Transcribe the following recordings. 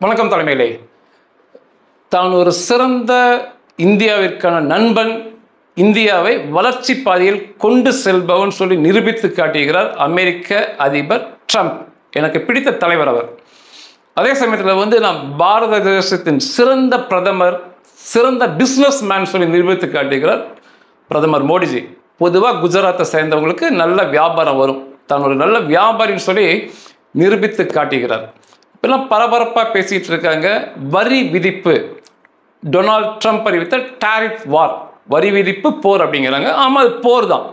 வணக்கம் தலைமையிலே. தான் ஒரு சிறந்த இந்தியாவிற்கான நண்பன், இந்தியாவை வளர்ச்சி பாதையில் கொண்டு செல்பவன் சொல்லி நிரூபித்து காட்டுகிறார் அமெரிக்க அதிபர் ட்ரம்ப். எனக்கு பிடித்த தலைவர் அவர். அதே சமயத்தில் நான் பாரத தேசத்தின் சிறந்த பிரதமர், சிறந்த பிஸ்னஸ் மேன் சொல்லி நிரூபித்து காட்டுகிறார் பிரதமர் மோடிஜி. பொதுவாக குஜராத்தை சேர்ந்தவங்களுக்கு நல்ல வியாபாரம் வரும், தான் ஒரு நல்ல வியாபாரின்னு சொல்லி நிரூபித்து காட்டுகிறார். இப்பெல்லாம் பரபரப்பாக பேசிகிட்டு இருக்காங்க. வரி விதிப்பு, டொனால்ட் ட்ரம்ப் அறிவித்த டாரிஃப் வார், வரி விதிப்பு போர் அப்படிங்கிறாங்க. ஆமாம், அது போர் தான்.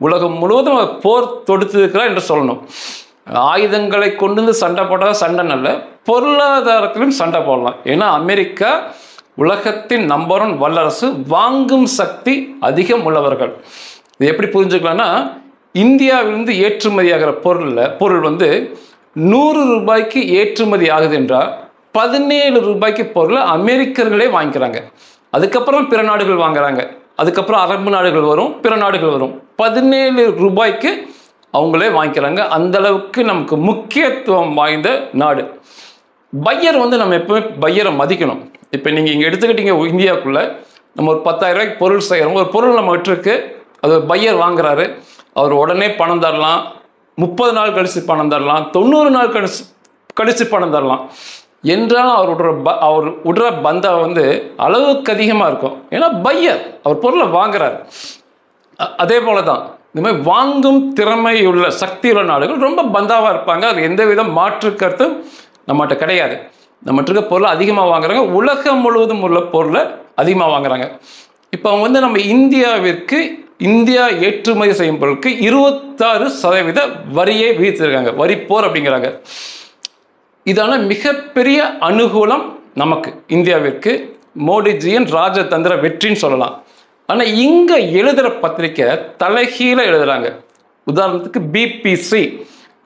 உலகம் முழுவதும் போர் தொடுத்திருக்கிறார் என்று சொல்லணும். ஆயுதங்களை கொண்டு வந்து சண்டை போட்டால் சண்டை நல்ல, பொருளாதாரத்திலும் சண்டை போடலாம். ஏன்னா அமெரிக்கா உலகத்தின் நம்பர் 1 வல்லரசு, வாங்கும் சக்தி அதிகம் உள்ளவர்கள். இது எப்படி புரிஞ்சுக்கலாம்னா, இந்தியாவிலிருந்து ஏற்றுமதியாகிற பொருள் 100 ரூபாய்க்கு ஏற்றுமதி ஆகுது என்றால் 17 ரூபாய்க்கு பொருளை அமெரிக்கர்களே வாங்கிக்கிறாங்க. அதுக்கப்புறம் பிற நாடுகள் வாங்குறாங்க, அதுக்கப்புறம் அரபு நாடுகள் வரும், பிற நாடுகள் வரும். 17 ரூபாய்க்கு அவங்களே வாங்கிக்கிறாங்க. அந்த அளவுக்கு நமக்கு முக்கியத்துவம் வாய்ந்த நாடு. பையர் நம்ம எப்பவுமே பையரை மதிக்கணும். இப்போ நீங்கள் இங்கே எடுத்துக்கிட்டீங்க, இந்தியாவுக்குள்ள நம்ம ஒரு 10,000 ரூபாய்க்கு பொருள் செய்கிறோம். ஒரு பொருள் நம்ம விட்டுருக்கு, அது ஒரு பையர் வாங்குறாரு. அவர் உடனே பணம் தரலாம், 30 நாள் கழித்து பணம் தரலாம், 90 நாள் கழித்து பணம் தரலாம். என்றாலும் அவர் விடுற பந்தா அளவுக்கு அதிகமாக இருக்கும். ஏன்னா பையர் அவர் பொருளை வாங்குறாரு. அதே போல தான் இந்த மாதிரி வாங்கும் திறமையுள்ள சக்தியுள்ள நாடுகள் ரொம்ப பந்தாவாக இருப்பாங்க. அது எந்த வித மாற்று கருத்தும் நம்மகிட்ட கிடையாது. நம்மகிட்ட இருக்க பொருளை அதிகமாக வாங்குறாங்க, உலகம் முழுவதும் உள்ள பொருளை அதிகமாக வாங்குறாங்க. இப்போ அவங்க நம்ம இந்தியாவிற்கு, இந்தியா ஏற்றுமதி செய்யும் பொருளுக்கு 26% வரியை விதித்திருக்காங்க. வரி போர் அப்படிங்கிறாங்க. இதான மிகப்பெரிய அனுகூலம் நமக்கு இந்தியாவிற்கு. மோடிஜியின் ராஜதந்திர வெற்றின்னு சொல்லலாம். ஆனால் இங்கே எழுதுகிற பத்திரிக்கை தலைகீழ எழுதுறாங்க. உதாரணத்துக்கு பிபிசி,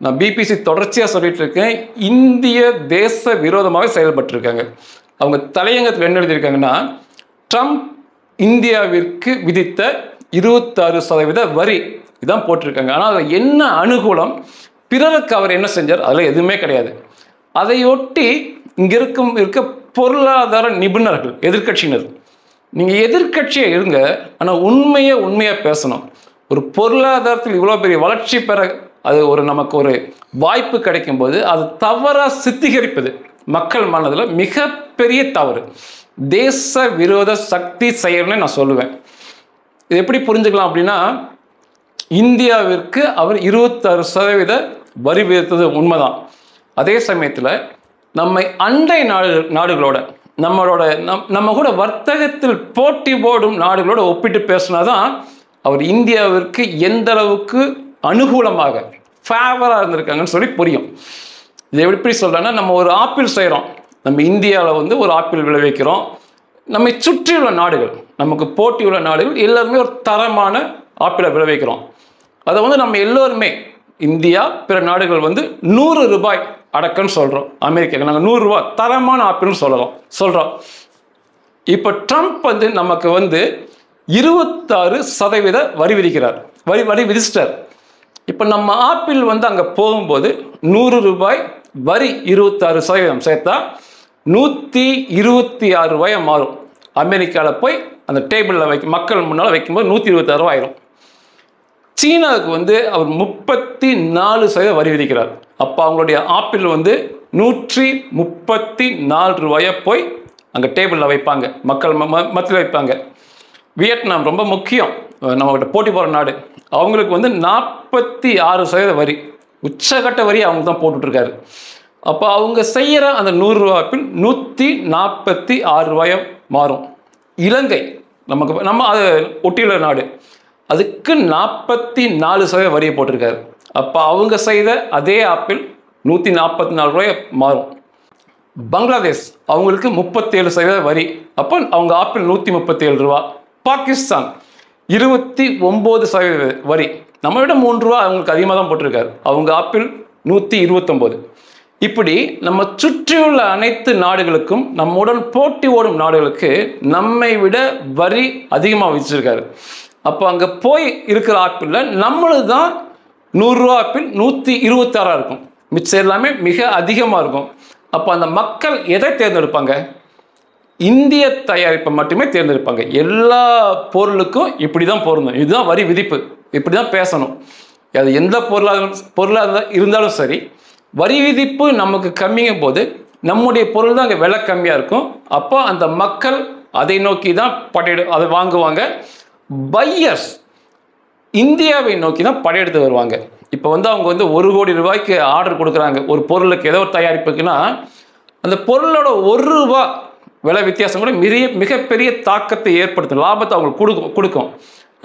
நான் பிபிசி தொடர்ச்சியாக சொல்லிட்டு இருக்கேன், இந்திய தேச விரோதமாக செயல்பட்டிருக்காங்க. அவங்க தலையங்கத்தில் என்ன எழுதியிருக்காங்கன்னா, ட்ரம்ப் இந்தியாவிற்கு விதித்த 26% வரி இதான் போட்டிருக்காங்க. ஆனால் அது என்ன அனுகூலம், பிறருக்கு அவர் என்ன செஞ்சார், அதில் எதுவுமே கிடையாது. அதையொட்டி இங்கே இருக்க பொருளாதார நிபுணர்கள், எதிர்கட்சியினர், நீங்கள் எதிர்கட்சியை இருங்க, ஆனால் உண்மையாக பேசணும். ஒரு பொருளாதாரத்தில் இவ்வளோ பெரிய வளர்ச்சி பெற நமக்கு ஒரு வாய்ப்பு கிடைக்கும் போது அது தவறாக சித்தரிப்பது மக்கள் மனதில் மிகப்பெரிய தவறு, தேச விரோத சக்தி செயல்னு நான் சொல்லுவேன். இது எப்படி புரிஞ்சுக்கலாம் அப்படின்னா, இந்தியாவிற்கு அவர் 26% வரி விதித்தது உண்மைதான். அதே சமயத்தில் நம்மை அண்டை நாடுகளோட நம்ம கூட வர்த்தகத்தில் போட்டி போடும் நாடுகளோட ஒப்பிட்டு பேசினாதான் அவர் இந்தியாவிற்கு எந்த அளவுக்கு அனுகூலமாக ஃபேவராக இருந்திருக்காங்கன்னு சொல்லி புரியும். இது எப்படி சொல்கிறேன்னா, நம்ம ஒரு ஆப்பிள் செய்கிறோம், நம்ம இந்தியாவில் ஒரு ஆப்பிள் விளைவிக்கிறோம். நம்மை சுற்றியுள்ள நாடுகள், நமக்கு போட்டியுள்ள நாடுகள் எல்லாருமே ஒரு தரமான ஆப்பிளை விளைவிக்கிறோம். அதை நம்ம எல்லோருமே, இந்தியா பிற நாடுகள் 100 ரூபாய் அடக்கன்னு சொல்கிறோம். அமெரிக்கா நாங்கள் 100 ரூபாய் தரமான ஆப்பிள்னு சொல்கிறோம். இப்போ ட்ரம்ப் நமக்கு 26% வரி விதிக்கிறார், வரி விதிச்சிட்டார். இப்போ நம்ம ஆப்பிள் அங்கே போகும்போது 100 ரூபாய் வரி 26% சேர்த்தா 126 ரூபாயை மாறும். அமெரிக்காவில் போய் அந்த டேபிளில் மக்கள் முன்னால் வைக்கும்போது 126 ரூபாய் ஆயிரும். சீனாவுக்கு அவர் 34% வரி விதிக்கிறார். அப்போ அவங்களுடைய ஆப்பிள் 134 ரூபாயை போய் அங்கே டேபிளில் வைப்பாங்க, மக்கள் மத்தியில் வைப்பாங்க. வியட்நாம் ரொம்ப முக்கியம், நம்மகிட்ட போட்டி போகிற நாடு, அவங்களுக்கு 46% வரி, உச்சகட்ட வரி அவங்க தான் போட்டுட்ருக்காரு. அப்போ அவங்க செய்கிற அந்த 100 ரூபா ஆப்பிள் 146 ரூபாயை மாறும். இலங்கை நம்ம அது ஒட்டியுள்ள நாடு, அதுக்கு 44% வரியை போட்டிருக்காரு. அப்போ அவங்க செய்த அதே ஆப்பிள் 144 ரூபாயை மாறும். பங்களாதேஷ் அவங்களுக்கு 37% வரி, அப்போ அவங்க ஆப்பிள் 137 ரூபா. பாகிஸ்தான் 29% வரி, நம்ம விட 3 ரூபா அவங்களுக்கு அதிகமாக தான் போட்டிருக்காரு. அவங்க ஆப்பிள் 129. இப்படி நம்ம சுற்றியுள்ள அனைத்து நாடுகளுக்கும், நம்முடன் போட்டி ஓடும் நாடுகளுக்கு நம்மை விட வரி அதிகமாக விதிச்சிருக்காரு. அப்போ அங்கே போய் இருக்கிற ஆப்பிளில் நம்மளுக்கு தான் 100 ரூபா ஆப்பிள் 126 இருக்கும், மிச்சம் எல்லாமே மிக அதிகமாக இருக்கும். அப்போ அந்த மக்கள் எதை தேர்ந்தெடுப்பாங்க? இந்திய தயாரிப்பை மட்டுமே தேர்ந்தெடுப்பாங்க. எல்லா பொருளுக்கும் இப்படி தான் பொருந்தும், இதுதான் வரி விதிப்பு, இப்படி தான் பேசணும். அது எந்த பொருளாக இருந்தாலும் சரி, வரி விதிப்பு நமக்கு கம்மிங்கும் போது நம்முடைய பொருள் தான் அங்கே விலை கம்மியாக இருக்கும். அப்போ அந்த மக்கள் அதை நோக்கி தான் அதை வாங்குவாங்க. பையர்ஸ் இந்தியாவை நோக்கி தான் படையெடுத்து வருவாங்க. இப்போ அவங்க 1 கோடி ரூபாய்க்கு ஆர்டர் கொடுக்குறாங்க ஒரு பொருளுக்கு, ஏதோ ஒரு தயாரிப்புக்குன்னா அந்த பொருளோட 1 ரூபா விலை வித்தியாசம் கூட மிகப்பெரிய தாக்கத்தை ஏற்படுத்தும், லாபத்தை அவங்களுக்கு கொடுக்கும்.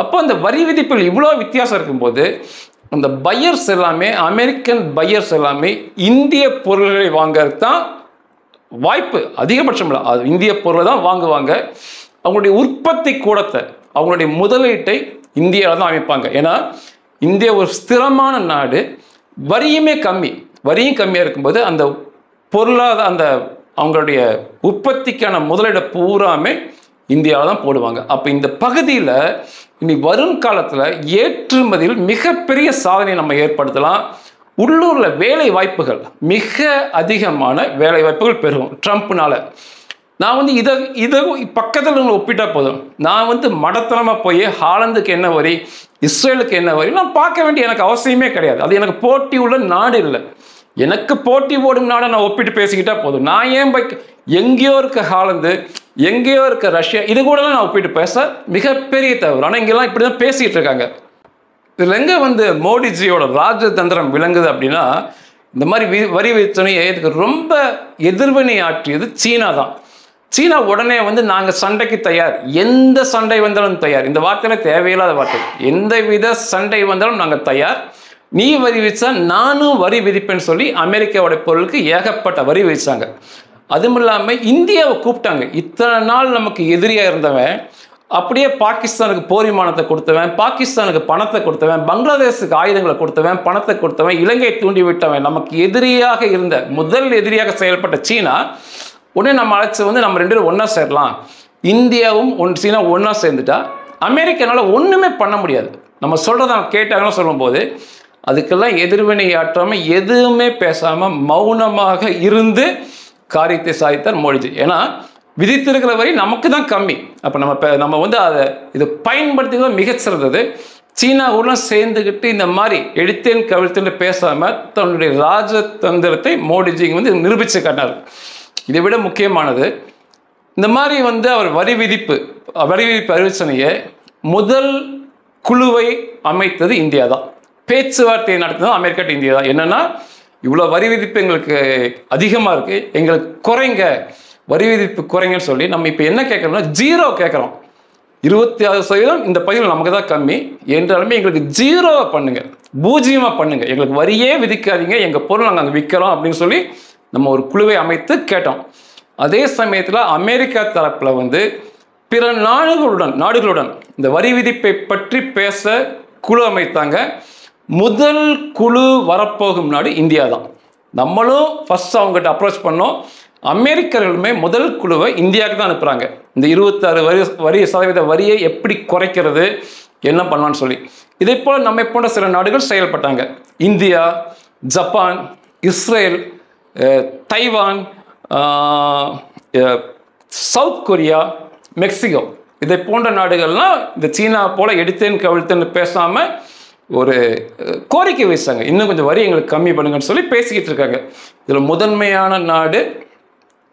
அப்போ அந்த வரி விதிப்பில் இவ்வளோ வித்தியாசம் இருக்கும்போது அந்த பையர்ஸ் எல்லாமே, அமெரிக்கன் பையர்ஸ் எல்லாமே இந்திய பொருள்களை வாங்கிறது தான் வாய்ப்பு அதிகபட்சம் இல்லை, அது இந்திய பொருளை தான் வாங்குவாங்க. அவங்களுடைய உற்பத்தி கூடத்தை, அவங்களுடைய முதலீட்டை இந்தியாவில் தான் அமைப்பாங்க. ஏன்னா இந்தியா ஒரு ஸ்திரமான நாடு, வரியும் கம்மியாக இருக்கும்போது அந்த அந்த அவங்களுடைய உற்பத்திக்கான முதலீடு பூராமே இந்தியாவில் தான் போடுவாங்க. அப்போ இந்த பகுதியில் இனி வரும் காலத்தில் ஏற்றுமதியில் மிகப்பெரிய சாதனை நம்ம ஏற்படுத்தலாம். உள்ளூரில் வேலை வாய்ப்புகள், மிக அதிகமான வேலை வாய்ப்புகள் பெருகும் ட்ரம்ப்னால. நான் இதை பக்கத்தில் ஒப்பிட்டா போதும், நான் மடத்தனமாக போய் ஹாலந்துக்கு என்ன வரி, இஸ்ரேலுக்கு என்ன வரி நான் பார்க்க வேண்டிய எனக்கு அவசியமே கிடையாது. அது எனக்கு போட்டி உள்ள நாடு இல்லை. எனக்கு போட்டி போடும் நாடை நான் ஒப்பிட்டு பேசிக்கிட்டா போதும். நான் ஏன் எங்கேயோ இருக்க ஹாலந்து, எங்கேயோ இருக்க ரஷ்யா, இது கூடலாம் நான் ஒப்பிட்டு பேச மிகப்பெரிய தவறு. ஆனால் இங்கெல்லாம் இப்படி தான் பேசிக்கிட்டு இருக்காங்க. இதில் எங்கே மோடிஜியோட ராஜதந்திரம் விளங்குது அப்படின்னா, இந்த மாதிரி வரி விதித்தனையை இதுக்கு ரொம்ப எதிர்வினை ஆற்றியது சீனா தான். சீனா உடனே நாங்கள் சண்டைக்கு தயார், எந்த சண்டை வந்தாலும் தயார். இந்த வார்த்தையில தேவையில்லாத வார்த்தை, எந்த வித சண்டை வந்தாலும் நாங்கள் தயார், நீ வரி விதிச்சா நானும் வரி விதிப்பேன்னு சொல்லி அமெரிக்காவோட பொருளுக்கு ஏகப்பட்ட வரி விதிச்சாங்க. அதுவும் இல்லாமல் இந்தியாவை கூப்பிட்டாங்க. இத்தனை நாள் நமக்கு எதிரியாக இருந்தவன், அப்படியே பாகிஸ்தானுக்கு போர் விமானத்தை கொடுத்தவன், பாகிஸ்தானுக்கு பணத்தை கொடுத்தவன், பங்களாதேஷுக்கு ஆயுதங்களை கொடுத்தவன், பணத்தை கொடுத்தவன், இலங்கையை தூண்டி விட்டவன், நமக்கு எதிரியாக இருந்த முதல் எதிரியாக செயல்பட்ட சீனா உடனே நம்ம அழைச்சி நம்ம 2 பேரும் ஒன்றா சேரலாம், இந்தியாவும் சீனா ஒன்றா சேர்ந்துட்டா அமெரிக்கனால ஒன்றுமே பண்ண முடியாது. நம்ம சொல்கிறத கேட்டாங்கன்னு சொல்லும்போது அதுக்கெல்லாம் எதிர்வினை ஆற்றாமல் எதுவுமே பேசாமல் மௌனமாக இருந்து காரியத்தை சாதித்தார் மோடிஜி. ஏன்னா விதித்திருக்கிற வரி நமக்கு தான் கம்மி. அப்போ நம்ம அதை இதை பயன்படுத்திதான் மிகச்சிறந்தது. சீனாவுடன் சேர்ந்துக்கிட்டு இந்த மாதிரி எடுத்தேன் கவிழ்த்தேன்னு பேசாமல் தன்னுடைய ராஜதந்திரத்தை மோடிஜி நிரூபித்து காட்டினார். இதை விட முக்கியமானது, இந்த மாதிரி அவர் வரி விதிப்பு அறிவிச்சனையை முதல் குழுவை அமைத்தது இந்தியா தான். பேச்சுவார்த்தையை நடத்தினது அமெரிக்கா இந்தியா தான். என்னன்னா, இவ்வளோ வரி விதிப்பு எங்களுக்கு அதிகமாக இருக்குது, எங்களுக்கு குறைங்க, வரி விதிப்பு குறைங்கன்னு சொல்லி நம்ம இப்போ என்ன கேட்குறோம்னா 0 கேட்குறோம். 26% இந்த பகுதியில் நமக்கு தான் கம்மி என்றாலுமே எங்களுக்கு 0 பண்ணுங்க, 0 பண்ணுங்க, எங்களுக்கு வரியே விதிக்காதீங்க, எங்கள் பொருள் நாங்கள் அங்கே விற்கிறோம் அப்படின்னு சொல்லி நம்ம ஒரு குழுவை அமைத்து கேட்டோம். அதே சமயத்தில் அமெரிக்கா தரப்பில் பிற நாடுகளுடன் இந்த வரி விதிப்பை பற்றி பேச குழு அமைத்தாங்க. முதல் குழு வரப்போகும் நாடு இந்தியா தான். நம்மளும் ஃபர்ஸ்ட் அவங்ககிட்ட அப்ரோச் பண்ணோம். அமெரிக்கர்களுமே முதல் குழுவை இந்தியாவுக்கு தான் அனுப்புகிறாங்க. இந்த 26% வரியை எப்படி குறைக்கிறது, என்ன பண்ணலான்னு சொல்லி. இதே போல் நம்மை போன்ற சில நாடுகள் செயல்பட்டாங்க. India, Japan, Israel, Taiwan, South Korea, Mexico, இதை போன்ற நாடுகள்லாம் இந்த சீனா போல் எடுத்தேன் கவிழ்த்தேன்னு பேசாமல் ஒரு கோரிக்கை வச்சாங்க, இன்னும் கொஞ்சம் வரி எங்களுக்கு கம்மி பண்ணுங்கன்னு சொல்லி பேசிக்கிட்டு இருக்காங்க. இதில் முதன்மையான நாடு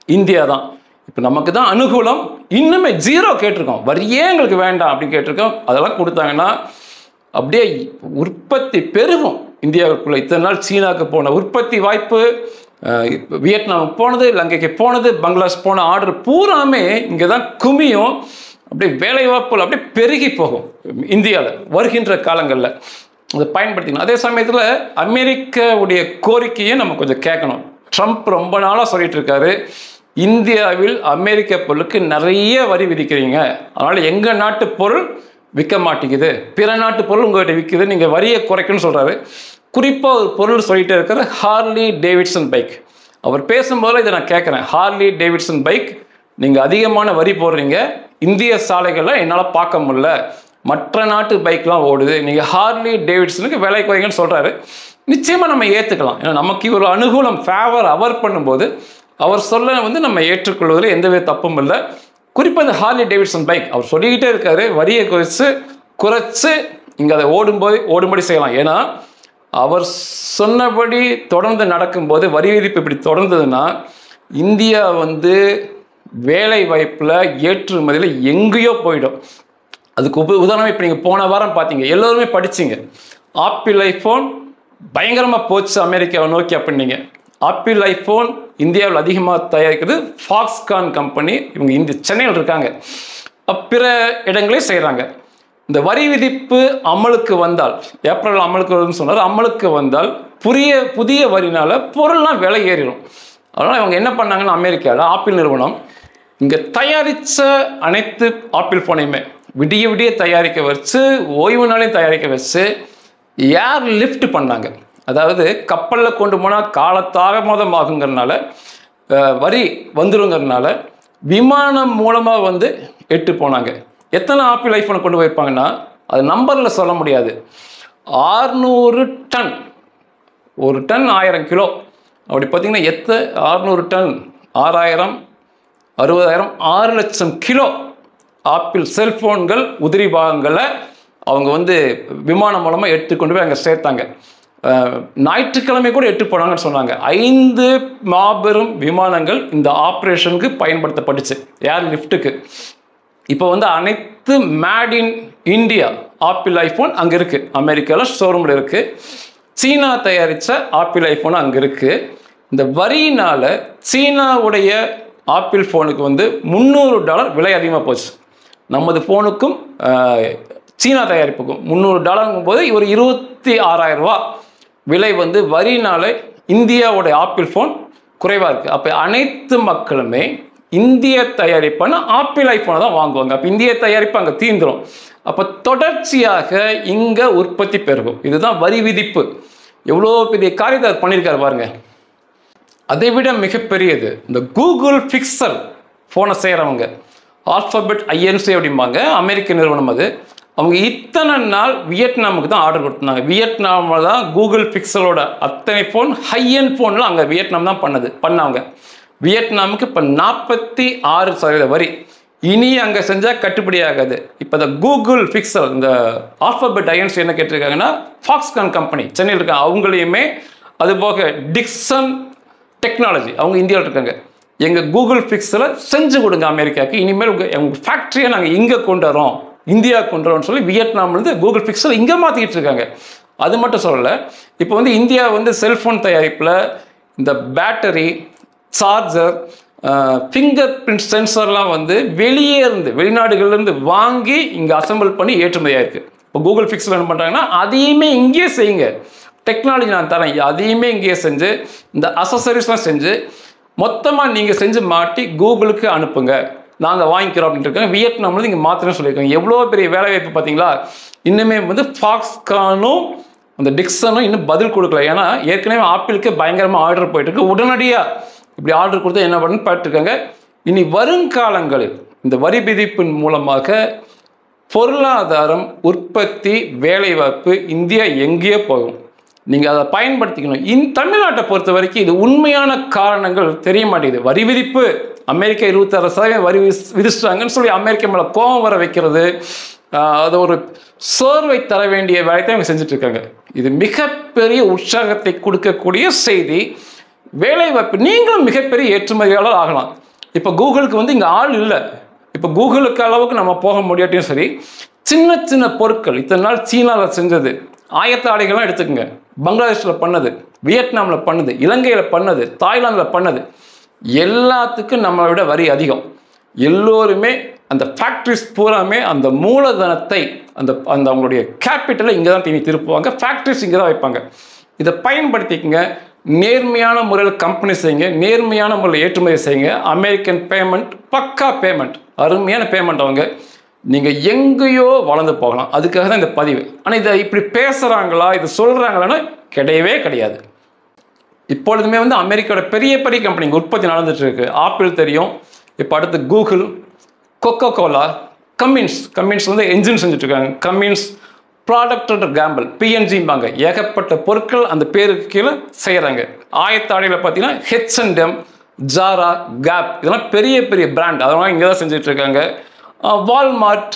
இந்தியா தான். இப்போ நமக்கு தான் அனுகூலம், இன்னுமே 0 கேட்டிருக்கோம், வரியே எங்களுக்கு வேண்டாம் அப்படின்னு கேட்டிருக்கோம். அதெல்லாம் கொடுத்தாங்கன்னா அப்படியே உற்பத்தி பெருகும் இந்தியாவுக்குள்ளே. இத்தனை நாள் சீனாவுக்கு போன உற்பத்தி வாய்ப்பு, வியட்நாமுக்கு போனது, இலங்கைக்கு போனது, பங்களாதேஷ் போன ஆர்டர் பூராமே இங்கே தான் குமியும். அப்படியே வேலை வாய்ப்புகள் அப்படியே பெருகி போகும் இந்தியாவில் வருகின்ற காலங்களில். அதை பயன்படுத்திக்கணும். அதே சமயத்தில் அமெரிக்காவுடைய கோரிக்கையை நம்ம கொஞ்சம் கேட்கணும். ட்ரம்ப் ரொம்ப நாளாக சொல்லிட்டு இருக்காரு, இந்தியாவில் அமெரிக்க பொருளுக்கு நிறைய வரி விதிக்கிறீங்க, அதனால் எங்கள் நாட்டு பொருள் விற்க மாட்டேங்குது, பிற நாட்டு பொருள் உங்கள்கிட்ட விற்குது, நீங்கள் வரியை குறைக்கணும்னு சொல்கிறாரு. குறிப்பாக ஒரு பொருள் சொல்லிகிட்டே இருக்கிற ஹார்லி டேவிட்சன் பைக். அவர் பேசும்போது இதை நான் கேட்குறேன், ஹார்லி டேவிட்சன் பைக் நீங்கள் அதிகமான வரி போடுறீங்க, இந்திய சாலைகளில் என்னால் பார்க்க முடியல, மற்ற நாட்டு பைக்லாம் ஓடுது, நீங்கள் ஹார்லி டேவிட்சனுக்கு விலை குறைங்கன்னு சொல்கிறாரு. நிச்சயமாக நம்ம ஏற்றுக்கலாம். ஏன்னா நமக்கு ஒரு அனுகூலம், ஃபேவர் அவர் பண்ணும்போது அவர் சொல்ல வந்து நம்ம ஏற்றுக்கொள்வதில் எந்தவித தப்பும் இல்லை. குறிப்பாக இந்த ஹார்லி டேவிட்சன் பைக் அவர் சொல்லிக்கிட்டே இருக்காரு, வரியை குறைச்சு இங்கே அதை ஓடும்படி செய்யலாம். ஏன்னா அவர் சொன்னபடி தொடர்ந்து நடக்கும்போது வரி விதிப்பு இப்படி தொடர்ந்ததுன்னா இந்தியா வந்து வேலை வாய்ப்பில் ஏற்றுமதியில் எங்கேயோ போயிடும். அதுக்கு உதாரணம் இப்போ நீங்கள் போன வாரம் பார்த்தீங்க, எல்லோருமே படிச்சிங்க, ஆப்பிள் ஐஃபோன் பயங்கரமாக போச்சு அமெரிக்காவை நோக்கி அப்படின்னீங்க. ஆப்பிள் ஐஃபோன் இந்தியாவில் அதிகமாக தயாரிக்கிறது ஃபாக்ஸ்கான் கம்பெனி, இவங்க சென்னையில் இருக்காங்க, பிற இடங்களையும் செய்கிறாங்க. இந்த வரி விதிப்பு அமலுக்கு வந்தால், ஏப்ரல் அமலுக்கு வருதுன்னு சொன்னார், அமலுக்கு வந்தால் புதிய வரினால பொருள்லாம் விலை ஏறிடும். அதனால் இவங்க என்ன பண்ணாங்கன்னா அமெரிக்காவில் ஆப்பிள் நிறுவனம் இங்கே தயாரித்த அனைத்து ஆப்பிள் ஃபோனையுமே விடிய தயாரிக்க வச்சு, ஓய்வு நாளையும் தயாரிக்க வச்சு ஏர் லிஃப்ட் பண்ணாங்க. அதாவது கப்பலில் கொண்டு போனால் காலதாமதமாகுங்கிறதுனால, வரி வந்துருங்கிறதுனால விமானம் மூலமாக வந்து எட்டு போனாங்க. எத்தனை ஆப்பிள் ஐஃபோனை கொண்டு போயிருப்பாங்கன்னா அது நம்பரில் சொல்ல முடியாது. 600 டன், ஒரு டன் 1000 கிலோ. அப்படி பார்த்தீங்கன்னா 600 டன் 6000 60,000 6 லட்சம் கிலோ ஆப்பிள் செல்ஃபோன்கள் உதிரி பாகங்களை அவங்க வந்து விமானம் மூலமாக எடுத்து கொண்டு போய் அங்கே சேர்த்தாங்க. ஞாயிற்றுக்கிழமை கூட எட்டு போனாங்கன்னு சொன்னாங்க. 5 மாபெரும் விமானங்கள் இந்த ஆப்ரேஷனுக்கு பயன்படுத்தப்பட்டுச்சு, ஏர் லிஃப்ட்டுக்கு. இப்போ வந்து அனைத்து made in India apple iPhone அங்கே இருக்குது, அமெரிக்காவில் ஷோரூமில் இருக்குது. சீனா தயாரித்த ஆப்பிள் ஐஃபோன் அங்கே இருக்குது. இந்த வரியினால் சீனாவுடைய ஆப்பிள் ஃபோனுக்கு வந்து $300 விலை அதிகமாக போச்சு. நமது ஃபோனுக்கும் சீனா தயாரிப்புக்கும் $300 போது ஒரு 26,000 ரூபா விலை வந்து வரினால இந்தியாவுடைய ஆப்பிள் ஃபோன் குறைவாக இருக்குது. அப்போ அனைத்து மக்களுமே இந்திய தயாரிப்பான ஆப்பிள் ஐஃபோனை தான் வாங்குவாங்க. அப்போ இந்திய தயாரிப்பு அங்கே தீந்துடும். அப்போ தொடர்ச்சியாக இங்கே உற்பத்தி பெருகும். இதுதான் வரி விதிப்பு. எவ்வளோ பெரிய காரியத்தை பண்ணியிருக்காரு பாருங்க. அதை விட மிகப்பெரியது இந்த கூகுள் பிக்சல் ஃபோனை செய்கிறவங்க, ஆல்ஃபபெட் INC அப்படிம்பாங்க, அமெரிக்க நிறுவனம் அது. அவங்க இத்தனை நாள் வியட்நாமுக்கு தான் ஆர்டர் கொடுத்துருந்தாங்க. வியட்நாமில் தான் கூகுள் பிக்சலோட அத்தனை ஃபோன் ஹையன் ஃபோன்லாம் அங்கே வியட்நாம் தான் பண்ணாங்க. வியட்நாமுக்கு இப்போ 46% வரி. இனி அங்கே செஞ்சால் கட்டுப்படி ஆகாது. இப்போ இந்த கூகுள் பிக்சல், இந்த ஆல்ஃபபெட் INC என்ன கேட்டிருக்காங்கன்னா ஃபாக்ஸ்கான் கம்பெனி சென்னையில் இருக்காங்க, அவங்களையுமே அதுபோக டிக்சன் டெக்னாலஜி அவங்க இந்தியாவில் இருக்காங்க, எங்கள் கூகுள் பிக்சலை செஞ்சு கொடுங்க அமெரிக்காவுக்கு, இனிமேல் உங்கள் ஃபேக்ட்ரியை நாங்கள் இங்கே கொண்டு வரோம், இந்தியா கொண்டு வரோம்னு சொல்லி வியட்நாம்லேருந்து கூகுள் பிக்சல் இங்கே மாற்றிக்கிட்டு இருக்காங்க. அது மட்டும் சொல்லலை, இப்போ வந்து இந்தியா வந்து செல்ஃபோன் தயாரிப்பில் இந்த பேட்டரி, சார்ஜர், ஃபிங்கர் பிரிண்ட் சென்சர்லாம் வந்து வெளிநாடுகள்லேருந்து வாங்கி இங்கே அசம்பிள் பண்ணி ஏற்றுமதியாக இருக்குது. இப்போ கூகுள் பிக்சல் என்ன பண்ணுறாங்கன்னா அதையுமே இங்கேயே செய்யுங்க, டெக்னாலஜி நான் தரேன், அதையுமே இங்கேயே செஞ்சு இந்த அசசரிஸ்லாம் செஞ்சு மொத்தமாக நீங்கள் செஞ்சு மாட்டி கூகுளுக்கு அனுப்புங்க, நாங்கள் வாங்கிக்கிறோம் அப்படின்ட்டு இருக்காங்க. வியட்நாமில் இங்கே மாத்திரம் சொல்லியிருக்காங்க. எவ்வளோ பெரிய வேலைவாய்ப்பு பார்த்தீங்களா. இன்னுமே வந்து ஃபாக்ஸ்கானும் அந்த டிக்சனும் இன்னும் பதில் கொடுக்கல. ஏன்னா ஏற்கனவே ஆப்பிளுக்கு பயங்கரமாக ஆர்டர் போயிட்டு இருக்கு. உடனடியாக இப்படி ஆர்டர் கொடுத்தா என்ன பண்ணுன்னு பார்த்துருக்காங்க. இனி வருங்காலங்களில் இந்த வரி விதிப்பின் மூலமாக பொருளாதாரம், உற்பத்தி, வேலைவாய்ப்பு இந்தியா எங்கேயோ போகும். நீங்கள் அதை பயன்படுத்திக்கணும். தமிழ்நாட்டை பொறுத்த வரைக்கும் இது உண்மையான காரணங்கள் தெரிய மாட்டேங்குது. வரி விதிப்பு அமெரிக்கா 26% வரி விதிச்சிட்டாங்கன்னு சொல்லி அமெரிக்கா மேலே கோபம் வர வைக்கிறது, அது ஒரு சோர்வை தர வேண்டிய வேலையை தான் இவங்க செஞ்சுட்டு இருக்காங்க. இது மிகப்பெரிய உற்சாகத்தை கொடுக்கக்கூடிய செய்தி. வேலைவாய்ப்பு, நீங்களும் மிகப்பெரிய ஏற்றுமதியாளர் ஆகலாம். இப்போ கூகுளுக்கு வந்து இங்கே ஆள் இல்லை. இப்போ கூகுளுக்கு அளவுக்கு நம்ம போக முடியாட்டியும் சரி, சின்ன சின்ன பொருட்கள் இத்தனை நாள் சீனாவில் செஞ்சது, ஆயத்த ஆடைகள்லாம் எடுத்துக்கோங்க, பங்களாதேஷில் பண்ணது, வியட்நாமில் பண்ணது, இலங்கையில் பண்ணது, தாய்லாந்தில் பண்ணது, எல்லாத்துக்கும் நம்மளை விட வரி அதிகம். எல்லோருமே அந்த ஃபேக்ட்ரிஸ் பூராமே அந்த மூலதனத்தை, அந்த அவங்களுடைய கேபிட்டலை இங்கே தான் திருப்புவாங்க, ஃபேக்ட்ரிஸ் இங்கே தான் வைப்பாங்க. இதை பயன்படுத்திக்கங்க. நேர்மையான முறையில் கம்பெனி செய்யுங்க, நேர்மையான முறையில் ஏற்றுமதி செய்யுங்க. அமெரிக்கன் பேமெண்ட் பக்கா பேமெண்ட், அருமையான பேமெண்ட். அவங்க நீங்கள் எங்கேயோ வளர்ந்து போகலாம். அதுக்காக தான் இந்த பதிவு. ஆனால் இதை இப்படி பேசுகிறாங்களா, இது சொல்கிறாங்களான்னா கிடையவே கிடையாது. இப்பொழுதுமே வந்து அமெரிக்காவோட பெரிய பெரிய கம்பெனிங்க உற்பத்தி நடந்துட்டு இருக்கு. ஆப்பிள் தெரியும், இப்போ அடுத்து கூகுள், கொக்கோ கோலா, கம்மின்ஸ் வந்து என்ஜின் செஞ்சுட்டு இருக்காங்க. கம்மின்ஸ், ப்ராடக்ட் கேம்பிள், PNGம்பாங்க. ஏகப்பட்ட பொருட்கள் அந்த பேருக்கு கீழே செய்கிறாங்க. ஆயத்தாடையில் பார்த்தீங்கன்னா H&M, ஜாரா, கேப் இதெல்லாம் பெரிய பெரிய பிராண்ட், அதெல்லாம் இங்கே தான் செஞ்சுட்டு இருக்காங்க. வால்மார்ட்,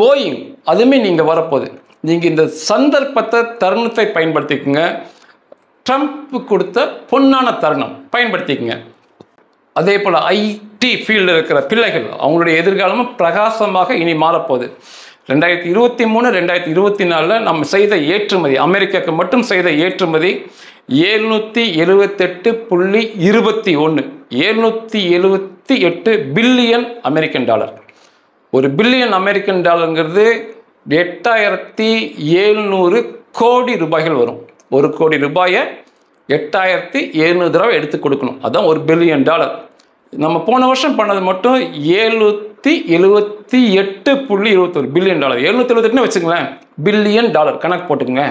போயிங் அதுவுமே நீங்கள் வரப்போகுது. நீங்கள் இந்த சந்தர்ப்பத்தை, தருணத்தை பயன்படுத்திக்கோங்க. ட்ரம்ப் கொடுத்த பொன்னான தருணம் பயன்படுத்திக்கோங்க. அதே போல் ஐடி ஃபீல்டில் இருக்கிற பிள்ளைகள் அவங்களுடைய எதிர்காலமும் பிரகாசமாக இனி மாறப்போகுது. 2023, 2024 நம்ம செய்த ஏற்றுமதி, அமெரிக்காவுக்கு மட்டும் செய்த ஏற்றுமதி 778.21 778 பில்லியன் அமெரிக்கன் டாலர். ஒரு பில்லியன் அமெரிக்கன் டாலருங்கிறது 8700 கோடி ரூபாய்கள் வரும். 1 கோடி ரூபாயை 8700 தடவை எடுத்து கொடுக்கணும். அதுதான் ஒரு பில்லியன் டாலர். நம்ம போன வருஷம் பண்ணது மட்டும் 778.21 பில்லியன் டாலர். 778 வச்சுங்களேன், பில்லியன் டாலர் கணக்கு போட்டுக்கங்க.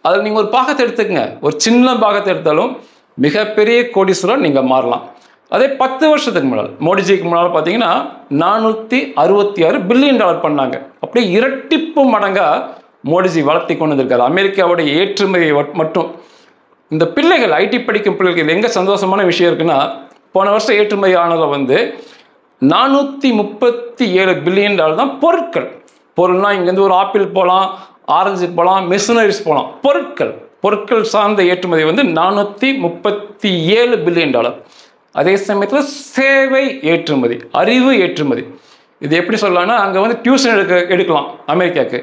அதில் நீங்கள் ஒரு பாகத்தை எடுத்துக்கங்க, ஒரு சின்ன பாகத்தை எடுத்தாலும் மிகப்பெரிய கோடீஸ்வரர் நீங்கள் மாறலாம். அதே 10 வருஷத்துக்கு முன்னால், மோடிஜிக்கு முன்னால் பார்த்தீங்கன்னா 466 பில்லியன் டாலர் பண்ணாங்க. அப்படியே இரட்டிப்பு மடங்காக மோடிஜி வளர்த்தி கொண்டு வந்திருக்காரு அமெரிக்காவுடைய ஏற்றுமதியை மட்டும். இந்த பிள்ளைகள், ஐடி படிக்கும் பிள்ளைகள், இது எங்கே சந்தோஷமான விஷயம் இருக்குன்னா, போன வருஷம் ஏற்றுமதி ஆனதில் வந்து 437 பில்லியன் டாலர் தான் பொருட்கள். பொருள்னா இங்கேருந்து ஒரு ஆப்பிள் போகலாம், ஆரஞ்சு போகலாம், மிஷினரிஸ் போகலாம். பொருட்கள் சார்ந்த ஏற்றுமதி வந்து 437 பில்லியன் டாலர். அதே சமயத்தில் சேவை ஏற்றுமதி, அறிவு ஏற்றுமதி, இது எப்படி சொல்லலாம்னா, அங்கே வந்து டியூஷன் எடுக்கலாம் அமெரிக்காவுக்கு.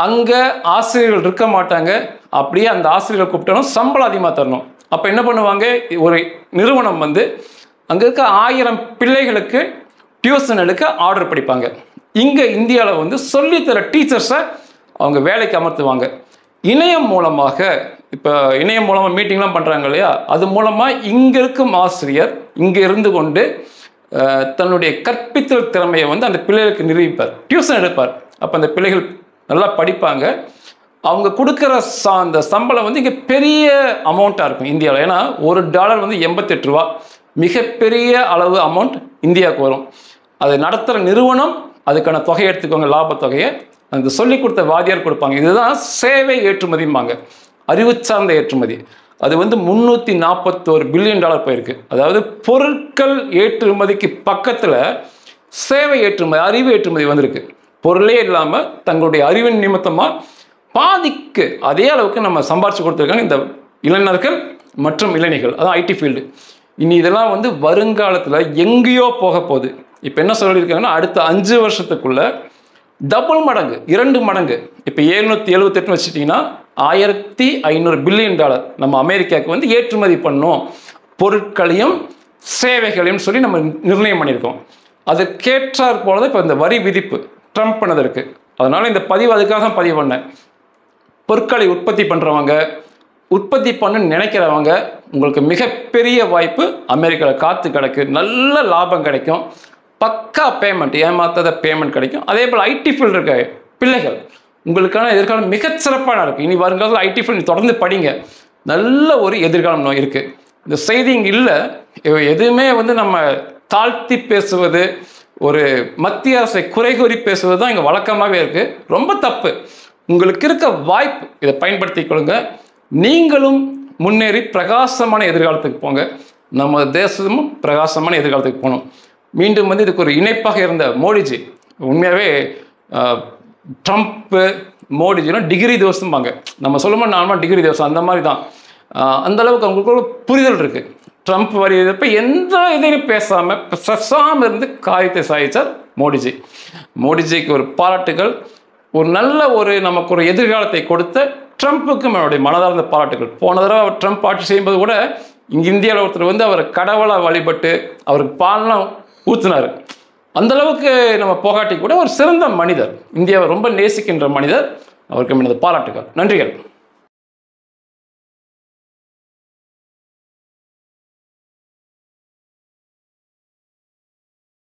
அங்கே ஆசிரியர்கள் இருக்க மாட்டாங்க. அப்படியே அந்த ஆசிரியர்கள் கூப்பிட்டாலும் சம்பளம் அதிகமாக தரணும். அப்போ என்ன பண்ணுவாங்க, ஒரு நிறுவனம் வந்து அங்கே இருக்க 1000 பிள்ளைகளுக்கு டியூஷன் எடுக்க ஆர்டர் படிப்பாங்க. இங்கே இந்தியாவில் வந்து சொல்லித்தர டீச்சர்ஸை அவங்க வேலைக்கு அமர்த்துவாங்க. இணையம் மூலமாக, இப்போ இணையம் மூலமாக மீட்டிங்லாம் பண்ணுறாங்க இல்லையா, அது மூலமாக இங்கே இருக்கும் ஆசிரியர் இங்கே இருந்து கொண்டு தன்னுடைய கற்பித்தல் திறமையை வந்து அந்த பிள்ளைகளுக்கு நிரூபிப்பார், டியூஷன் எடுப்பார். அப்போ அந்த பிள்ளைகள் நல்லா படிப்பாங்க. அவங்க கொடுக்குற அந்த சம்பளம் வந்து இங்கே பெரிய அமௌண்ட்டாக இருக்கும் இந்தியாவில். ஏன்னா $1 வந்து 88 ரூபா, மிகப்பெரிய அளவு அமௌண்ட் இந்தியாவுக்கு வரும். அதை நடத்துகிற நிறுவனம் அதுக்கான தொகையை எடுத்துக்கோங்க, லாபத்தொகையை அந்த சொல்லிக் கொடுத்த வாதியார் கொடுப்பாங்க. இதுதான் சேவை ஏற்றுமதிம்பாங்க, அறிவு சார்ந்த ஏற்றுமதி. அது வந்து 341 பில்லியன் டாலர் போயிருக்கு. அதாவது பொருட்கள் ஏற்றுமதிக்கு பக்கத்தில் சேவை ஏற்றுமதி, அறிவு ஏற்றுமதி வந்திருக்கு. பொருளே இல்லாமல் தங்களுடைய அறிவின் நிமித்தமாக பாதிக்கு அதே அளவுக்கு நம்ம சம்பாரிச்சு கொடுத்துருக்காங்க இந்த இளைஞர்கள் மற்றும் இளைஞர்கள். அதான் ஐடி ஃபீல்டு. இனி இதெல்லாம் வந்து வருங்காலத்தில் எங்கேயோ போக போகுது. இப்போ என்ன சொல்லியிருக்காங்கன்னா, அடுத்த 5 வருஷத்துக்குள்ள டபுள் மடங்கு, 2 மடங்கு. இப்போ 778 வச்சுட்டிங்கன்னா 1500 பில்லியன் டாலர் நம்ம அமெரிக்காவுக்கு வந்து ஏற்றுமதி பண்ணோம், பொருட்களையும் சேவைகளையும் சொல்லி நம்ம நிர்ணயம் பண்ணியிருக்கோம். அதற்கேற்றார் போல தான் இப்போ இந்த வரி விதிப்பு ட்ரம்ப் பண்ணதற்கு. அதனால் இந்த பதிவு அதுக்காக தான் பதிவு பண்ணேன். பொருட்களை உற்பத்தி பண்ணுறவங்க, உற்பத்தி பண்ண நினைக்கிறவங்க, உங்களுக்கு மிகப்பெரிய வாய்ப்பு அமெரிக்காவில் காத்து கிடக்கு. நல்ல லாபம் கிடைக்கும், பக்கா பேமெண்ட், ஏமாத்தாத பேமெண்ட் கிடைக்கும். அதே போல் ஐடி ஃபீல்டு இருக்க பிள்ளைகள், உங்களுக்கான எதிர்காலம் மிகச்சிறப்பான இருக்குது. இனி வருங்காலத்தில் ஐடி ஃபீல்டு தொடர்ந்து படிங்க, நல்ல ஒரு எதிர்காலம் இருக்குது. இந்த செய்தி இங்கே இல்லை. எதுவுமே வந்து நம்ம தாழ்த்தி பேசுவது, ஒரு மத்திய அரசை குறை கூறி பேசுவது தான் இங்கே வழக்கமாகவே இருக்குது. ரொம்ப தப்பு. உங்களுக்கு இருக்க வாய்ப்பு, இதை பயன்படுத்தி கொள்ளுங்க. நீங்களும் முன்னேறி பிரகாசமான எதிர்காலத்துக்கு போங்க. நம்ம தேசமும் பிரகாசமான எதிர்காலத்துக்கு போகணும். மீண்டும் வந்து இதுக்கு ஒரு இணைப்பாக இருந்த மோடிஜி, உண்மையாகவே ட்ரம்ப்பு மோடிஜினா டிகிரி தோசம்பாங்க. நம்ம சொல்லும்போது நார்மலாக டிகிரி தோசம் அந்த மாதிரி தான். அந்தளவுக்கு அவங்களுக்கு புரிதல் இருக்குது. ட்ரம்ப் வரியப்போ எந்த இதையும் பேசாமல் சசாமல் இருந்து காரியத்தை சாதித்தார் மோடிஜி. மோடிஜிக்கு ஒரு பாராட்டுகள். ஒரு நல்ல நமக்கு ஒரு எதிர்காலத்தை கொடுத்த ட்ரம்ப்புக்கும் என்னுடைய மனதார்ந்த பாராட்டுகள். போன தடவை அவர் ட்ரம்ப் ஆட்சி செய்யும்போது கூட இங்கே இந்தியாவில் ஒருத்தர் வந்து அவரை கடவுளாக வழிபட்டு அவருக்கு பால்லாம் ஊற்றினார். அந்தளவுக்கு நம்ம போகாட்டி கூட ஒரு சிறந்த மனிதர், இந்தியாவை ரொம்ப நேசிக்கின்ற மனிதர். அவருக்கு எனது பாராட்டுகள், நன்றிகள்.